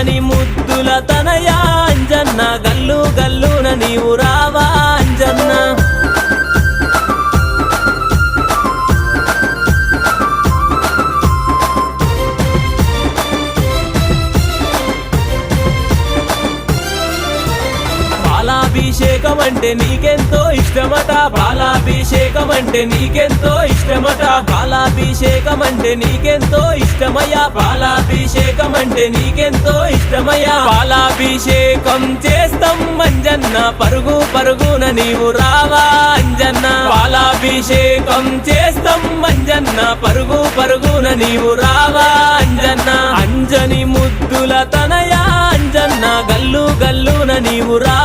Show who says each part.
Speaker 1: అంజని ముద్దుల తనయ అంజన్న గల్లు గల్లున నీవు రావా అంజన్న పాలాభిషేకం అంటే నీకెంతో ఇష్టమట పాలాభిషేకం అంటే నీకెంతో ఇష్టమట పాలాభిషేకం అంటే నీకెంతో ఇష్టమయ్యా పాలాభిషేకం అంటే నీకెంతో ఇష్టమయ్యా పాలాభిషేకం చేస్తాం అంజన్న పరుగు పరుగున నీవు రావా అంజన్న పాలాభిషేకం చేస్తాం అంజన్న పరుగు పరుగున నీవు రావా అంజన్న అంజని ముద్దుల తనయ అంజన్న గల్లు గల్లున నీవు రా